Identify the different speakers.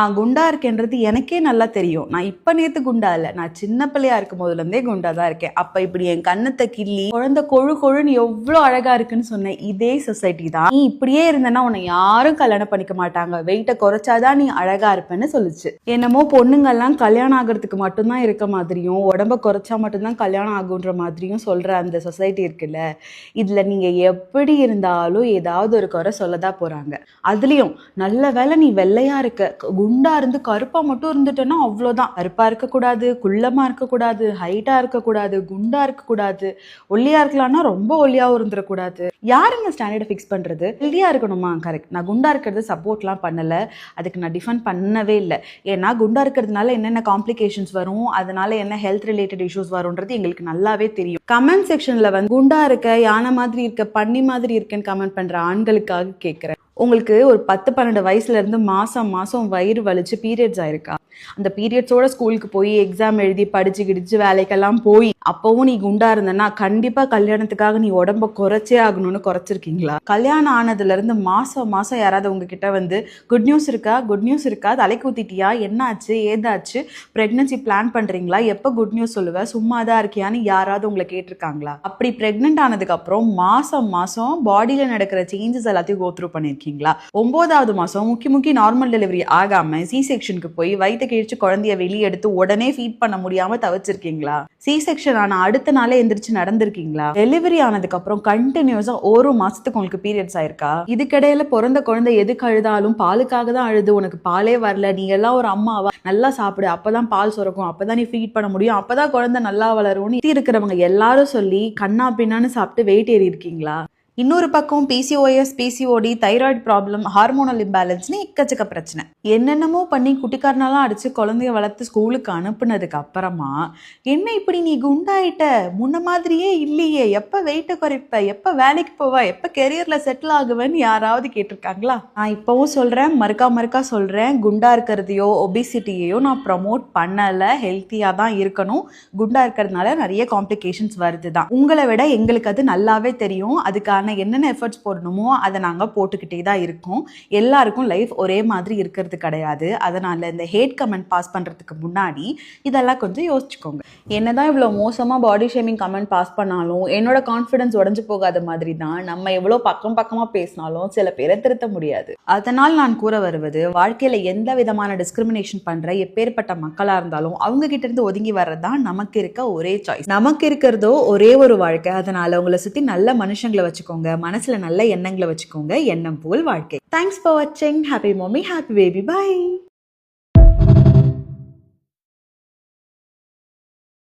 Speaker 1: நான் குண்டா இருக்கேன்றது எனக்கே நல்லா தெரியும். நான் இப்ப நேத்து குண்டா இல்ல. நான் சின்ன பிள்ளையா இருக்கும் போதுலேருந்தே குண்டா தான் இருக்கேன். அப்ப இப்படி என் கண்ணத்த கிள்ளி, குழந்தை கொழு கொழுன்னு எவ்ளோ அழகா இருக்குன்னு சொன்ன இதே சொசைட்டி தான், நீ இப்படியே இருந்தனா உன்னை யாரும் கல்யாணம் பண்ணிக்க மாட்டாங்க. வெயிட்ட குறைச்சாதான் நீ அழகா இருப்பேன்னு சொல்லுச்சு. என்னமோ பொண்ணுங்கெல்லாம் கல்யாணம் ஆகிறதுக்கு மட்டும்தான் இருக்க மாதிரியும், உடம்ப குறைச்சா மட்டும்தான் கல்யாணம் ஆகுன்ற மாதிரியும் சொல்ற அந்த சொசைட்டி இருக்குல்ல, இதுல நீங்க எப்படி இருந்தாலும் ஏதாவது ஒரு குறை சொல்லதான் போறாங்க. அதுலயும் நல்ல வேளை நீ வெள்ளையா இருக்க, குண்டா இருந்து கருப்பா மட்டும் இருந்துட்டேன்னா அவ்வளோதான். கருப்பா இருக்கக்கூடாது, குள்ளமா இருக்கக்கூடாது, ஹைட்டா இருக்கக்கூடாது, குண்டா இருக்கக்கூடாது, ஒல்லியா இருக்கலாம்னா ரொம்ப ஒல்லியாவும் இருந்துடக்கூடாது. யாருங்க ஸ்டாண்டர்டை ஃபிக்ஸ் பண்றது? ஹெல்தியா இருக்கணுமா? கரெக்ட். நான் குண்டா இருக்கிறது சப்போர்ட்லாம் பண்ணல, அதுக்கு நான் டிஃபெண்ட் பண்ணவே இல்லை. ஏன்னா குண்டா இருக்கிறதுனால என்னென்ன காம்ப்ளிகேஷன்ஸ் வரும், அதனால என்ன ஹெல்த் ரிலேட்டட் இஷ்யூஸ் வரும்ன்றது எங்களுக்கு நல்லாவே தெரியும். கமெண்ட் செக்ஷன்ல வந்து குண்டா இருக்க, யானை மாதிரி இருக்க, பன்னி மாதிரி இருக்கேன்னு கமெண்ட் பண்ற ஆண்களுக்காக கேட்கிறேன். உங்களுக்கு ஒரு 10-12 வயசுல இருந்து மாசம் மாசம் வயிறு வலிச்சு பீரியட்ஸ் ஆயிருக்கா? அந்த பீரியட்ஸோட ஸ்கூலுக்கு போய் எக்ஸாம் எழுதி படிச்சு கிடிச்சு வேலைக்கெல்லாம் போய் அப்பவும் நீ குண்டா இருந்தனா கண்டிப்பா கல்யாணத்துக்காக நீ உடம்ப குறைச்சே ஆகணும்னு குறைச்சிருக்கீங்களா? கல்யாணம் ஆனதுல இருந்து மாசம் மாசம் யாராவது உங்ககிட்ட வந்து குட் நியூஸ் இருக்கா, குட் நியூஸ் இருக்கா, தலைக்கு ஊத்திட்டியா, என்னாச்சு ஏதாச்சு, பிரெக்னன்சி பிளான் பண்றீங்களா, எப்ப குட் நியூஸ் சொல்லுவ, சும்மாதான் இருக்கியான்னு யாராவது உங்களை கேட்டிருக்காங்களா? அப்படி பிரெக்னென்ட் ஆனதுக்கு அப்புறம் மாசம் மாசம் பாடியில நடக்கிற சேஞ்சஸ் எல்லாத்தையும் கோத்ரூ பண்ணிருக்கீங்களா? 9வது மாசம் முக்கி நார்மல் டெலிவரி ஆகாம சி செக்ஷனுக்கு போய் வயிற்று கிழிச்சு குழந்தைய வெளியே எடுத்து உடனே ஃபீட் பண்ண முடியாம தவிச்சிருக்கீங்களா? சி செக்ஷன் ஆன அடுத்த நாளே எந்திரிச்சு நடந்திருக்கீங்களா? டெலிவரி ஆனதுக்கு அப்புறம் கண்டினியூஸா ஒரு மாசத்துக்கு உங்களுக்கு பீரியட்ஸ் ஆயிருக்கா? இதுக்கிடையில பிறந்த குழந்தை எதுக்கு அழுதாலும் பாலுக்காக தான் அழுது, உனக்கு பாலே வரல, நீ எல்லாம் ஒரு அம்மாவா, நல்லா சாப்பிடு, அப்பதான் பால் சுரக்கும், அப்பதான் நீ ஃபீட் பண்ண முடியும், அப்பதான் குழந்தை நல்லா வளரும்னு இருக்கிறவங்க எல்லாரும் சொல்லி கண்ணா பின்னான்னு சாப்பிட்டு வெயிட் ஏறி இருக்கீங்களா? இன்னொரு பக்கம் PCOS, PCOD, thyroid problem, hormonal இம்பேலன்ஸ்னு எக்கச்சக்க பிரச்சனை. என்னென்னமோ பண்ணி குட்டிக்காரனாலாம் அடிச்சு குழந்தைய வளர்த்து ஸ்கூலுக்கு அனுப்புனதுக்கு அப்புறமா என்ன இப்படி நீ குண்டாயிட்ட, முன்ன மாதிரியே இல்லையே, எப்ப வெயிட்ட குறைப்ப, எப்ப வேலைக்கு போவ, எப்ப கெரியர்ல செட்டில் ஆகுவேன்னு யாராவது கேட்டிருக்காங்களா? நான் இப்பவும் சொல்றேன், மறுக்கா சொல்றேன், குண்டா இருக்கிறதையோ ஒபிசிட்டியையோ நான் ப்ரமோட் பண்ணல. ஹெல்த்தியா தான் இருக்கணும். குண்டா இருக்கிறதுனால நிறைய காம்ப்ளிகேஷன்ஸ் வருது தான். உங்களை விட எங்களுக்கு அது நல்லாவே தெரியும். அதுக்கான என்னென்ன எஃபர்ட்ஸ் போடணுமோ அதை நாங்கள் போட்டுக்கிட்டே தான் இருக்கோம். எல்லாருக்கும் லைஃப் ஒரே மாதிரி இருக்கிறது கிடையாது. அதனால இந்த ஹேட் கமெண்ட் பாஸ் பண்ணுறதுக்கு முன்னாடி இதெல்லாம் கொஞ்சம் யோசிச்சுக்கோங்க. என்னதான் இவ்வளோ மோசமாக பாடி ஷேமிங் கமெண்ட் பாஸ் பண்ணாலும் என்னோட கான்ஃபிடன்ஸ் உடஞ்சு போகாத மாதிரி தான் நம்ம எவ்வளோ பக்கமாக பேசினாலும் சில பேரை திருத்த முடியாது. அதனால் நான் கூற வருவது, வாழ்க்கையில் எந்த விதமான டிஸ்கிரிமினேஷன் பண்ணுற எப்பேற்பட்ட மக்களாக இருந்தாலும் அவங்க கிட்ட இருந்து ஒதுங்கி வர்றது தான் நமக்கு இருக்க ஒரே சாய்ஸ். நமக்கு இருக்கிறதோ ஒரே ஒரு வாழ்க்கை. அதனால உங்களை சுற்றி நல்ல மனுஷங்களை வச்சுக்கோங்க, மனசுல நல்ல எண்ணங்களை வச்சுக்கோங்க. எண்ணம் போல் வாழ்க்கை. தேங்க்ஸ் ஃபார் வாட்சிங். Happy mummy, happy baby, by.